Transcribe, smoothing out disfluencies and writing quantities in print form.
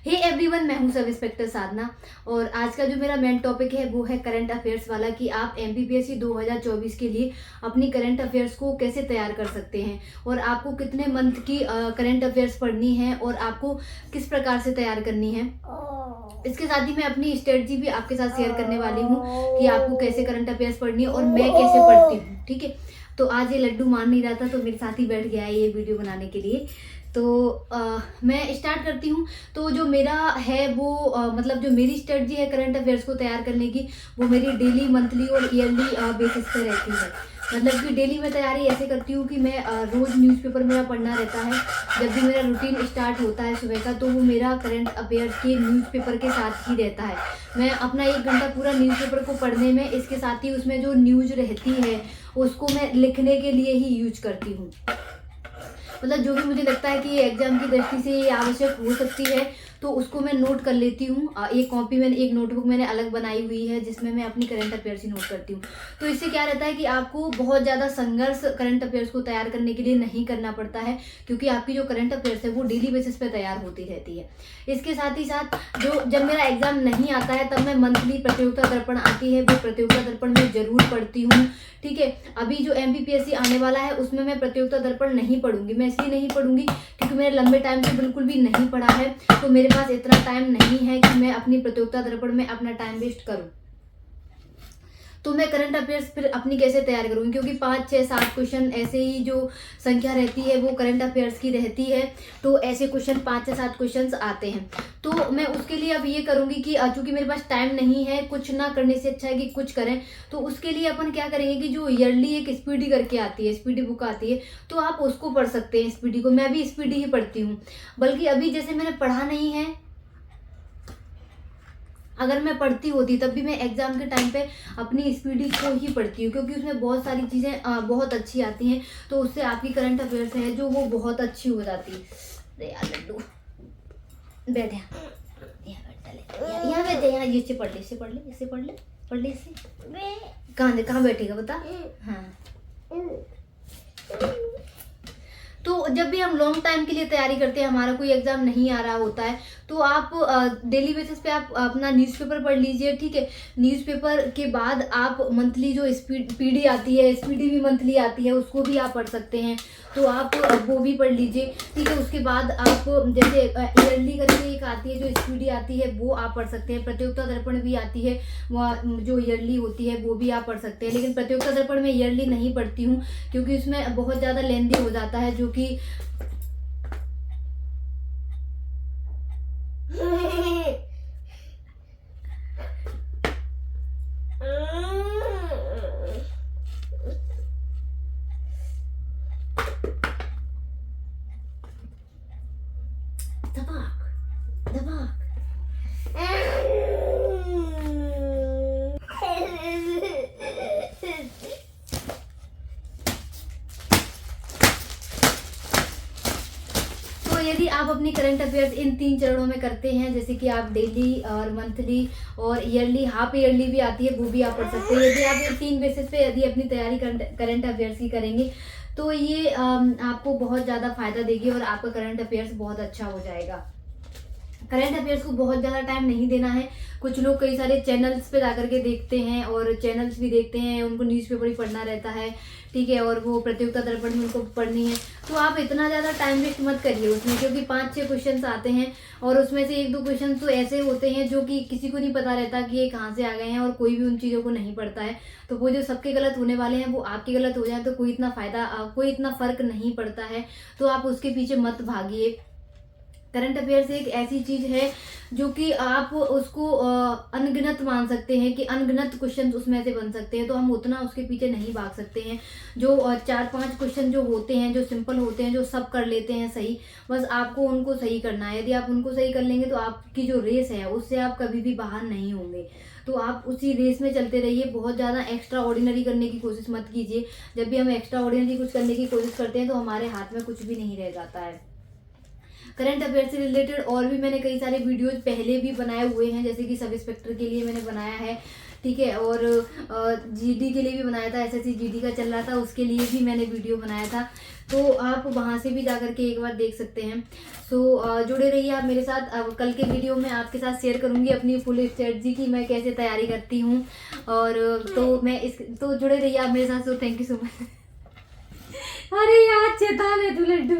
Hey everyone, मैं हूं sub inspector साधना। और आज का जो मेरा मेन टॉपिक है वो है करंट अफेयर्स वाला, कि आप एमपीपीएससी 2024 के लिए अपनी करंट अफेयर्स को कैसे तैयार कर सकते हैं और आपको कितने मंथ की करंट अफेयर्स पढ़नी है और आपको किस प्रकार से तैयार करनी है। इसके साथ ही मैं अपनी स्ट्रेटजी भी आपके साथ शेयर करने वाली हूँ कि आपको कैसे करंट अफेयर्स पढ़नी है और मैं कैसे पढ़ती हूँ। ठीक है, तो आज ये लड्डू मान नहीं रहा था तो मेरे साथ ही बैठ गया है ये वीडियो बनाने के लिए। तो मैं स्टार्ट करती हूँ। तो जो मेरा है वो मतलब जो मेरी स्ट्रेटजी है करंट अफेयर्स को तैयार करने की, वो मेरी डेली, मंथली और ईयरली बेसिस पे रहती है। मतलब कि डेली में तैयारी ऐसे करती हूँ कि मैं रोज़ न्यूज़पेपर मेरा पढ़ना रहता है। जब भी मेरा रूटीन स्टार्ट होता है सुबह का, तो वो मेरा करंट अफेयर्स के न्यूज़पेपर के साथ ही रहता है। मैं अपना 1 घंटा पूरा न्यूज़पेपर को पढ़ने में, इसके साथ ही उसमें जो न्यूज़ रहती है उसको मैं लिखने के लिए ही यूज करती हूँ। मतलब जो भी मुझे लगता है कि एग्जाम की दृष्टि से ये आवश्यक हो सकती है तो उसको मैं नोट कर लेती हूँ। एक कॉपी मैंने, एक नोटबुक मैंने अलग बनाई हुई है जिसमें मैं अपनी करंट अफेयर्स ही नोट करती हूँ। तो इससे क्या रहता है कि आपको बहुत ज़्यादा संघर्ष करंट अफेयर्स को तैयार करने के लिए नहीं करना पड़ता है, क्योंकि आपकी जो करंट अफेयर्स है वो डेली बेसिस पे तैयार होती रहती है। इसके साथ ही साथ जो जब मेरा एग्जाम नहीं आता है तब मैं मंथली प्रतियोगिता दर्पण आती है, वो प्रतियोगिता दर्पण में जरूर पढ़ती हूँ। ठीक है, अभी जो एमपीपीएससी आने वाला है उसमें मैं प्रतियोगिता दर्पण नहीं पढ़ूंगी। मैं इसलिए नहीं पढ़ूंगी क्योंकि मैंने लंबे टाइम से बिल्कुल भी नहीं पढ़ा है, तो मेरे पास इतना टाइम नहीं है कि मैं अपनी प्रतियोगिता दर्पण में अपना टाइम वेस्ट करूं। तो मैं करंट अफेयर्स फिर अपनी कैसे तैयार करूँगी, क्योंकि 5, 6, 7 क्वेश्चन ऐसे ही जो संख्या रहती है वो करंट अफेयर्स की रहती है। तो ऐसे क्वेश्चन 5 से 7 क्वेश्चन आते हैं। तो मैं उसके लिए अब ये करूँगी कि चूंकि मेरे पास टाइम नहीं है, कुछ ना करने से अच्छा है कि कुछ करें। तो उसके लिए अपन क्या करेंगे कि जो ईयरली एक स्पीडी करके आती है, स्पीडी बुक आती है, तो आप उसको पढ़ सकते हैं। स्पीडी को मैं भी स्पीडी ही पढ़ती हूँ, बल्कि अभी जैसे मैंने पढ़ा नहीं है, अगर मैं पढ़ती होती तब भी मैं एग्जाम के टाइम पे अपनी स्पीडी को ही पढ़ती हूँ, क्योंकि उसमें बहुत सारी चीज़ें बहुत अच्छी आती हैं। तो उससे आपकी करंट अफेयर्स है जो वो बहुत अच्छी हो जाती है। अरे यार लड्डू, बैठ यहाँ बैठे, यहाँ ये से पढ़ ले, इससे पढ़ ले, इससे पढ़ ले, पढ़ ले इससे। कहाँ बैठेगा बता। हाँ, तो जब भी हम लॉन्ग टाइम के लिए तैयारी करते हैं, हमारा कोई एग्जाम नहीं आ रहा होता है, तो आप डेली बेसिस पे आप अपना न्यूज़पेपर पढ़ लीजिए। ठीक है, न्यूज़पेपर के बाद आप मंथली जो पीडी आती है, स्पीडी भी मंथली आती है, उसको भी आप पढ़ सकते हैं। तो आप वो भी पढ़ लीजिए। ठीक है, उसके बाद आप जैसे ईयरली करके एक आती है जो स्पीडी आती है, वो आप पढ़ सकते हैं। प्रतियोगिता दर्पण भी आती है, वो जो ईयरली होती है वो भी आप पढ़ सकते हैं। लेकिन प्रतियोगिता दर्पण में ईयरली नहीं पढ़ती हूँ, क्योंकि उसमें बहुत ज़्यादा लेंदी हो जाता है, जो कि दबाक दबाक। तो यदि आप अपनी करंट अफेयर्स इन 3 चरणों में करते हैं, जैसे कि आप डेली और मंथली और ईयरली, हाफ ईयरली भी आती है, वो भी आप पढ़ सकते हैं। यदि आप इन 3 बेसिस पे यदि अपनी तैयारी करंट अफेयर्स की करेंगे तो ये आपको बहुत ज़्यादा फायदा देगी और आपका करंट अफेयर्स बहुत अच्छा हो जाएगा। करंट अफेयर्स को बहुत ज़्यादा टाइम नहीं देना है। कुछ लोग कई सारे चैनल्स पे जाकर के देखते हैं, और चैनल्स भी देखते हैं, उनको न्यूज़पेपर ही पढ़ना रहता है। ठीक है, और वो प्रतियोगिता दर्पण में उनको पढ़नी है। तो आप इतना ज़्यादा टाइम वेस्ट मत करिए उसमें, क्योंकि 5-6 क्वेश्चन आते हैं और उसमें से 1-2 क्वेश्चन तो ऐसे होते हैं जो कि किसी को नहीं पता रहता कि ये कहाँ से आ गए हैं, और कोई भी उन चीज़ों को नहीं पढ़ता है। तो वो जो सबके गलत होने वाले हैं वो आपके गलत हो जाए तो कोई इतना फ़र्क नहीं पड़ता है। तो आप उसके पीछे मत भागिए। करंट अफेयर्स एक ऐसी चीज है जो कि आप उसको अनगिनत मान सकते हैं, कि अनगिनत क्वेश्चन उसमें से बन सकते हैं। तो हम उतना उसके पीछे नहीं भाग सकते हैं। जो 4-5 क्वेश्चन जो होते हैं, जो सिंपल होते हैं, जो सब कर लेते हैं सही, बस आपको उनको सही करना है। यदि आप उनको सही कर लेंगे तो आपकी जो रेस है उससे आप कभी भी बाहर नहीं होंगे। तो आप उसी रेस में चलते रहिए। बहुत ज़्यादा एक्स्ट्रा ऑर्डिनरी करने की कोशिश मत कीजिए। जब भी हम एक्स्ट्रा ऑर्डिनरी कुछ करने की कोशिश करते हैं तो हमारे हाथ में कुछ भी नहीं रह जाता है। करंट अफेयर से रिलेटेड और भी मैंने कई सारे वीडियोज पहले भी बनाए हुए हैं, जैसे कि सब इंस्पेक्टर के लिए मैंने बनाया है। ठीक है। और जीडी के लिए भी बनाया था, एसएससी जीडी का चल रहा था, उसके लिए भी मैंने वीडियो बनाया था, तो आप वहाँ से भी जा कर के एक बार देख सकते हैं। सो जुड़े रहिए आप मेरे साथ। अब कल के वीडियो में आपके साथ शेयर करूँगी अपनी फुल स्ट्रेटजी की मैं कैसे तैयारी करती हूँ, और तो जुड़े रहिए आप मेरे साथ। So thank you so much. अरे यार चेतान है तू लड्डू।